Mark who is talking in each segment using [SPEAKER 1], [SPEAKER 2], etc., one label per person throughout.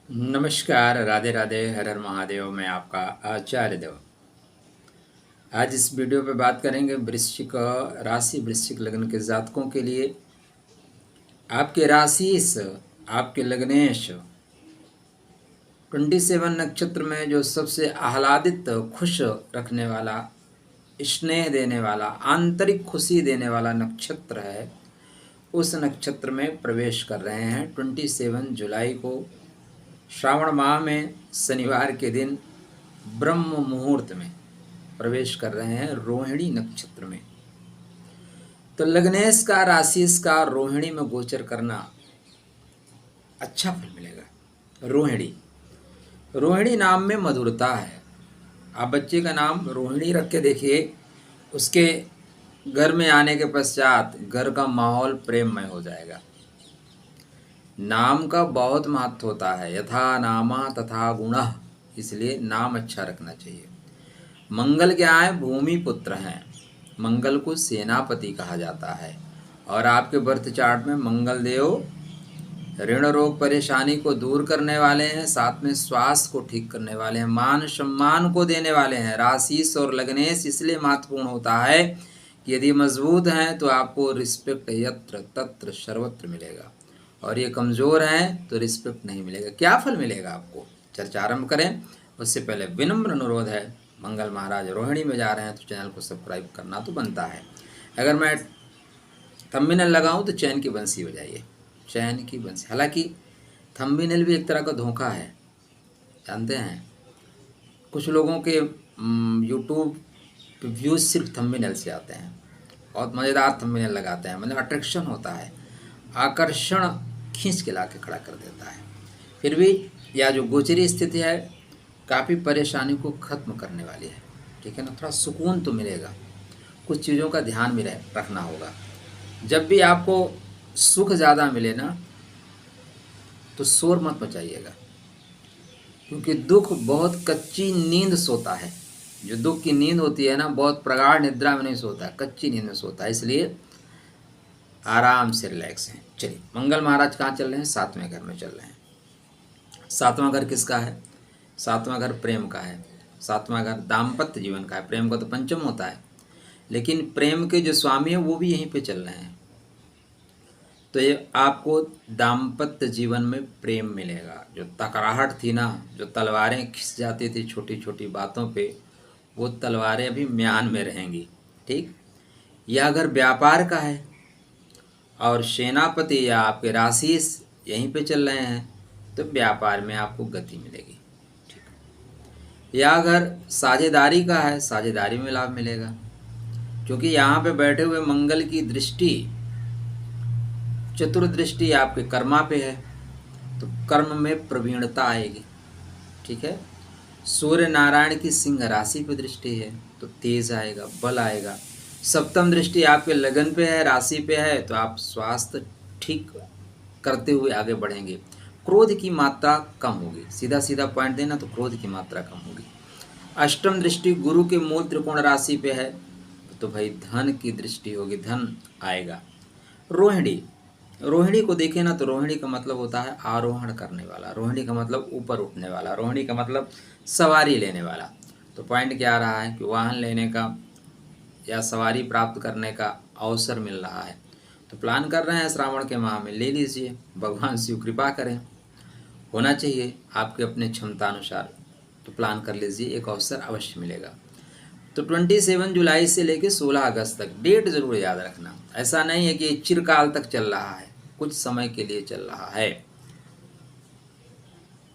[SPEAKER 1] नमस्कार, राधे राधे, हर हर महादेव। मैं आपका आचार्य देव। आज इस वीडियो पे बात करेंगे वृश्चिक राशि, वृश्चिक लग्न के जातकों के लिए। आपके राशिस, आपके लग्नेश 27 नक्षत्र में जो सबसे आह्लादित, खुश रखने वाला, स्नेह देने वाला, आंतरिक खुशी देने वाला नक्षत्र है, उस नक्षत्र में प्रवेश कर रहे हैं 27 जुलाई को, श्रावण माह में शनिवार के दिन ब्रह्म मुहूर्त में प्रवेश कर रहे हैं रोहिणी नक्षत्र में। तो लग्नेश का, राशिस का रोहिणी में गोचर करना अच्छा फल मिलेगा। रोहिणी, रोहिणी नाम में मधुरता है। आप बच्चे का नाम रोहिणी रख के देखिए, उसके घर में आने के पश्चात घर का माहौल प्रेममय हो जाएगा। नाम का बहुत महत्व होता है, यथा नामा तथा गुणः, इसलिए नाम अच्छा रखना चाहिए। मंगल क्या है? भूमि पुत्र हैं। मंगल को सेनापति कहा जाता है। और आपके बर्थ चार्ट में मंगल देव ऋण रोग परेशानी को दूर करने वाले हैं, साथ में स्वास्थ्य को ठीक करने वाले हैं, मान सम्मान को देने वाले हैं। राशिस और लग्नेश इसलिए महत्वपूर्ण होता है कि यदि मजबूत हैं तो आपको रिस्पेक्ट यत्र तत्र सर्वत्र मिलेगा, और ये कमज़ोर हैं तो रिस्पेक्ट नहीं मिलेगा। क्या फल मिलेगा आपको, चर्चा आरंभ करें। उससे पहले विनम्र अनुरोध है, मंगल महाराज रोहिणी में जा रहे हैं तो चैनल को सब्सक्राइब करना तो बनता है। अगर मैं थंबनेल लगाऊं तो चैन की बंसी बजाइए, चैन की बंसी। हालांकि थंबनेल भी एक तरह का धोखा है, जानते हैं। कुछ लोगों के यूट्यूब पे व्यूज़ सिर्फ थंबनेल से आते हैं, बहुत मज़ेदार थंबनेल लगाते हैं, मतलब अट्रैक्शन होता है, आकर्षण खींच के ला के खड़ा कर देता है। फिर भी यह जो गोचरी स्थिति है काफ़ी परेशानी को ख़त्म करने वाली है, ठीक है ना। थोड़ा सुकून तो मिलेगा, कुछ चीज़ों का ध्यान भी रखना होगा। जब भी आपको सुख ज़्यादा मिले ना तो शोर मत मचाइएगा, क्योंकि दुख बहुत कच्ची नींद सोता है। जो दुख की नींद होती है ना, बहुत प्रगाढ़ निद्रा में नहीं सोता है, कच्ची नींद में सोता है। इसलिए आराम से रिलैक्स हैं। चलिए, मंगल महाराज कहाँ चल रहे हैं? 7वें घर में चल रहे हैं। 7वां घर किसका है? 7वां घर प्रेम का है। 7वां घर दाम्पत्य जीवन का है। प्रेम का तो पंचम होता है, लेकिन प्रेम के जो स्वामी है वो भी यहीं पे चल रहे हैं। तो ये आपको दाम्पत्य जीवन में प्रेम मिलेगा। जो तकराहट थी ना, जो तलवारें खिंच जाती थी छोटी छोटी बातों पे, वो तलवारें अभी म्यान में रहेंगी, ठीक। यह अगर व्यापार का है और सेनापति या आपके राशिस यहीं पे चल रहे हैं तो व्यापार में आपको गति मिलेगी, ठीक। या अगर साझेदारी का है, साझेदारी में लाभ मिलेगा, क्योंकि यहाँ पे बैठे हुए मंगल की दृष्टि, चतुर्दृष्टि आपके कर्मा पे है, तो कर्म में प्रवीणता आएगी, ठीक है। सूर्य नारायण की सिंह राशि पे दृष्टि है तो तेज आएगा, बल आएगा। सप्तम दृष्टि आपके लगन पे है, राशि पे है, तो आप स्वास्थ्य ठीक करते हुए आगे बढ़ेंगे। क्रोध की मात्रा कम होगी, सीधा सीधा पॉइंट देना तो क्रोध की मात्रा कम होगी। अष्टम दृष्टि गुरु के मूल त्रिकोण राशि पे है, तो भाई धन की दृष्टि होगी, धन आएगा। रोहिणी, रोहिणी को देखें ना तो रोहिणी का मतलब होता है आरोहण करने वाला, रोहिणी का मतलब ऊपर उठने वाला, रोहिणी का मतलब सवारी लेने वाला। तो पॉइंट क्या आ रहा है कि वाहन लेने का या सवारी प्राप्त करने का अवसर मिल रहा है। तो प्लान कर रहे हैं श्रावण के माह में, ले लीजिए, भगवान शिव कृपा करें। होना चाहिए आपके अपने क्षमता अनुसार, तो प्लान कर लीजिए, एक अवसर अवश्य मिलेगा। तो 27 जुलाई से लेकर 16 अगस्त तक, डेट जरूर याद रखना। ऐसा नहीं है कि चिरकाल तक चल रहा है, कुछ समय के लिए चल रहा है,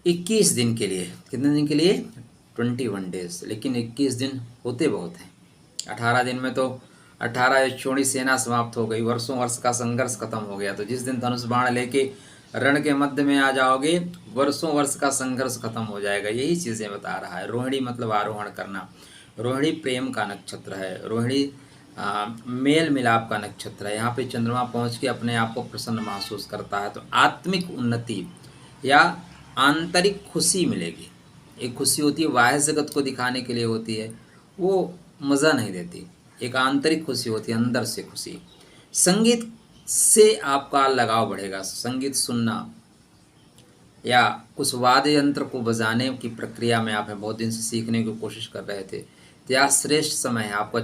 [SPEAKER 1] 21 दिन के लिए। कितने दिन के लिए? 21 डेज। लेकिन 21 दिन होते बहुत हैं। 18 दिन में तो 18 छोड़ी सेना समाप्त हो गई, वर्षों वर्ष का संघर्ष खत्म हो गया। तो जिस दिन धनुष बाण लेके रण के मध्य में आ जाओगे, वर्षों वर्ष का संघर्ष खत्म हो जाएगा। यही चीज़ें बता रहा है। रोहिणी मतलब आरोहण करना, रोहिणी प्रेम का नक्षत्र है, रोहिणी मेल मिलाप का नक्षत्र है। यहाँ पे चंद्रमा पहुँच के अपने आप को प्रसन्न महसूस करता है, तो आत्मिक उन्नति या आंतरिक खुशी मिलेगी। एक खुशी होती है बाह्य जगत को दिखाने के लिए होती है, वो मज़ा नहीं देती। एक आंतरिक खुशी होती है, अंदर से खुशी। संगीत से आपका लगाव बढ़ेगा, संगीत सुनना, या उस वाद्य यंत्र को बजाने की प्रक्रिया में आप हैं, बहुत दिन से सीखने की कोशिश कर रहे थे, तो यह श्रेष्ठ समय है। आपको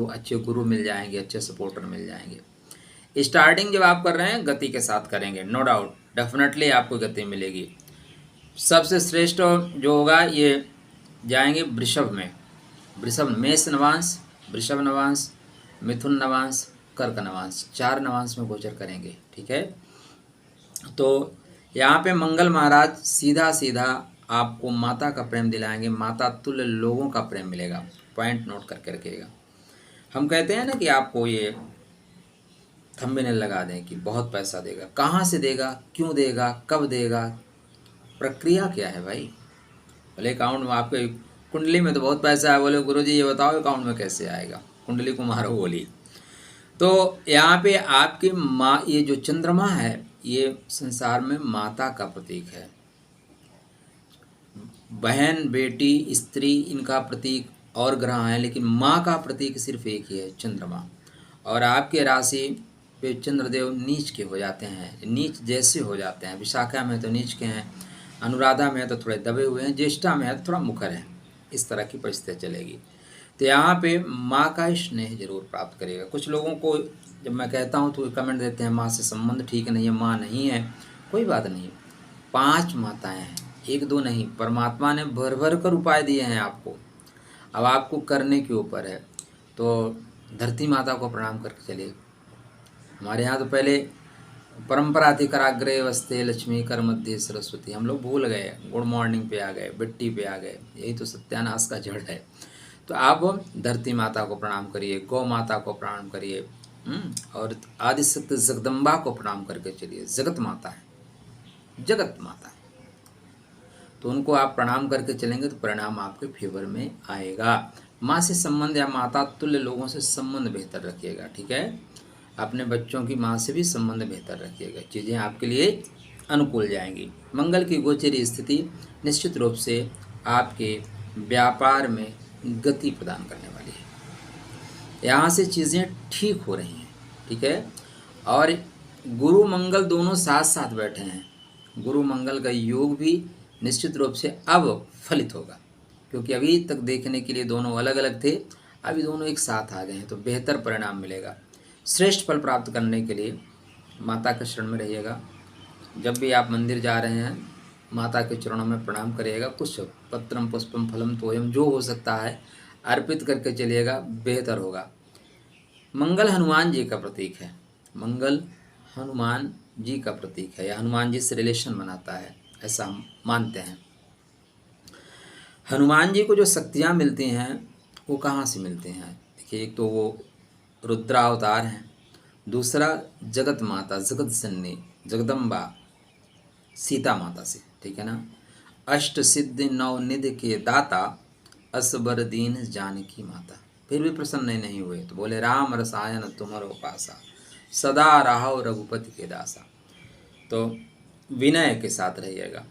[SPEAKER 1] अच्छे गुरु मिल जाएंगे, अच्छे सपोर्टर मिल जाएंगे। स्टार्टिंग जब आप कर रहे हैं गति के साथ करेंगे, नो डाउट डेफिनेटली आपको गति मिलेगी। सबसे श्रेष्ठ जो होगा ये जाएंगे वृषभ में, वृषभ मेष नवांश, वृषभ नवांश, मिथुन नवांश, कर्क नवांश, 4 नवांश में गोचर करेंगे। ठीक है, तो यहाँ पे मंगल महाराज सीधा सीधा आपको माता का प्रेम दिलाएंगे, माता तुल्य लोगों का प्रेम मिलेगा। पॉइंट नोट करके रखिएगा। हम कहते हैं ना कि आपको ये थंबनेल लगा दें कि बहुत पैसा देगा, कहाँ से देगा, क्यों देगा, कब देगा, प्रक्रिया क्या है भाई। बोले अकाउंट में आपके कुंडली में तो बहुत पैसा है, बोले गुरुजी ये बताओ अकाउंट में कैसे आएगा, कुंडली को मारो बोली। तो यहाँ पे आपकी माँ, ये जो चंद्रमा है ये संसार में माता का प्रतीक है। बहन, बेटी, स्त्री इनका प्रतीक और ग्रह हैं, लेकिन माँ का प्रतीक सिर्फ एक ही है, चंद्रमा। और आपके राशि पे चंद्रदेव नीच के हो जाते हैं, नीच जैसे हो जाते हैं। विशाखा में तो नीच के हैं, अनुराधा में तो थोड़े दबे हुए हैं, ज्येष्ठा में है तो थोड़ा मुखर है। इस तरह की परिस्थिति चलेगी। तो यहाँ पे माँ का स्नेह जरूर प्राप्त करेगा। कुछ लोगों को जब मैं कहता हूँ तो कमेंट देते हैं माँ से संबंध ठीक नहीं है, माँ नहीं है। कोई बात नहीं, 5 माताएं हैं, 1-2 नहीं। परमात्मा ने भर भर कर उपाय दिए हैं आपको, अब आपको करने के ऊपर है। तो धरती माता को प्रणाम करके चलिए। हमारे यहाँ तो पहले परंपरा थी कराग्रे वस्ते लक्ष्मी कर मध्य सरस्वती, हम लोग भूल गए, गुड मॉर्निंग पे आ गए, बिट्टी पे आ गए। यही तो सत्यानाश का जड़ है। तो आप धरती माता को प्रणाम करिए, गौ माता को प्रणाम करिए, और आदिशक्ति जगदम्बा को प्रणाम करके चलिए। जगत माता है, जगत माता है, तो उनको आप प्रणाम करके चलेंगे तो परिणाम आपके फेवर में आएगा। माँ से संबंध या माता तुल्य लोगों से संबंध बेहतर रखिएगा। ठीक है, अपने बच्चों की माँ से भी संबंध बेहतर रखिएगा, चीज़ें आपके लिए अनुकूल जाएंगी। मंगल की गोचरी स्थिति निश्चित रूप से आपके व्यापार में गति प्रदान करने वाली है। यहाँ से चीज़ें ठीक हो रही हैं। ठीक है, और गुरु मंगल दोनों साथ साथ बैठे हैं। गुरु मंगल का योग भी निश्चित रूप से अब फलित होगा, क्योंकि अभी तक देखने के लिए दोनों अलग अलग थे, अभी दोनों एक साथ आ गए हैं, तो बेहतर परिणाम मिलेगा। श्रेष्ठ फल प्राप्त करने के लिए माता के शरण में रहिएगा। जब भी आप मंदिर जा रहे हैं माता के चरणों में प्रणाम करिएगा। कुछ पत्रम पुष्पम फलम तोयम जो हो सकता है अर्पित करके चलिएगा, बेहतर होगा। मंगल हनुमान जी का प्रतीक है, मंगल हनुमान जी का प्रतीक है, या हनुमान जी से रिलेशन बनाता है, ऐसा हम मानते हैं। हनुमान जी को जो शक्तियाँ मिलती हैं वो कहाँ से मिलती हैं? देखिए, एक तो वो रुद्रावतार हैं, दूसरा जगत माता, जगत जननी जगदम्बा सीता माता से। ठीक है ना, अष्ट सिद्धि 9 निधि के दाता, असबर दीन जानकी माता। फिर भी प्रसन्न नहीं हुए तो बोले राम रसायन तुम्हारो पासा, सदा रहो रघुपति के दासा। तो विनय के साथ रहिएगा।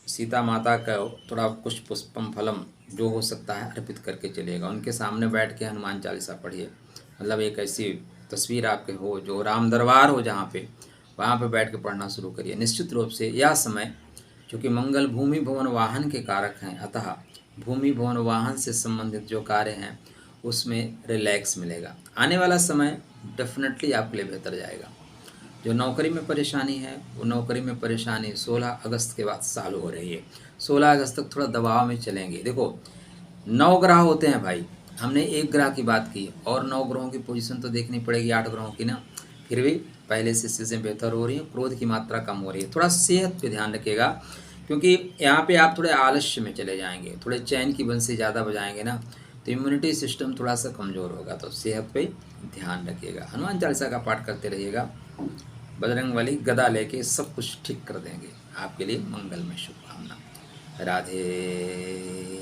[SPEAKER 1] सीता माता का थोड़ा कुछ पुष्पम फलम जो हो सकता है अर्पित करके चलिएगा। उनके सामने बैठ के हनुमान चालीसा पढ़िए, मतलब एक ऐसी तस्वीर आपके हो जो राम दरबार हो जहाँ पे, वहाँ पे बैठ के पढ़ना शुरू करिए। निश्चित रूप से यह समय, चूँकि मंगल भूमि भवन वाहन के कारक हैं, अतः भूमि भवन वाहन से संबंधित जो कार्य हैं उसमें रिलैक्स मिलेगा। आने वाला समय डेफिनेटली आपके लिए बेहतर जाएगा। जो नौकरी में परेशानी है वो नौकरी में परेशानी 16 अगस्त के बाद चालू हो रही है। 16 अगस्त तक थोड़ा दबाव में चलेंगे। देखो 9 ग्रह होते हैं भाई, हमने एक ग्रह की बात की और 9 ग्रहों की पोजीशन तो देखनी पड़ेगी, 8 ग्रहों की ना। फिर भी पहले से चीज़ें बेहतर हो रही हैं, क्रोध की मात्रा कम हो रही है। थोड़ा सेहत पे ध्यान रखिएगा, क्योंकि यहाँ पे आप थोड़े आलस्य में चले जाएंगे, थोड़े चैन की बंसी ज़्यादा बजाएंगे ना, तो इम्यूनिटी सिस्टम थोड़ा सा कमज़ोर होगा। तो सेहत पे ध्यान रखिएगा। हनुमान चालीसा का पाठ करते रहिएगा। बजरंग वाली गदा लेके सब कुछ ठीक कर देंगे। आपके लिए मंगल में शुभकामना। राधे।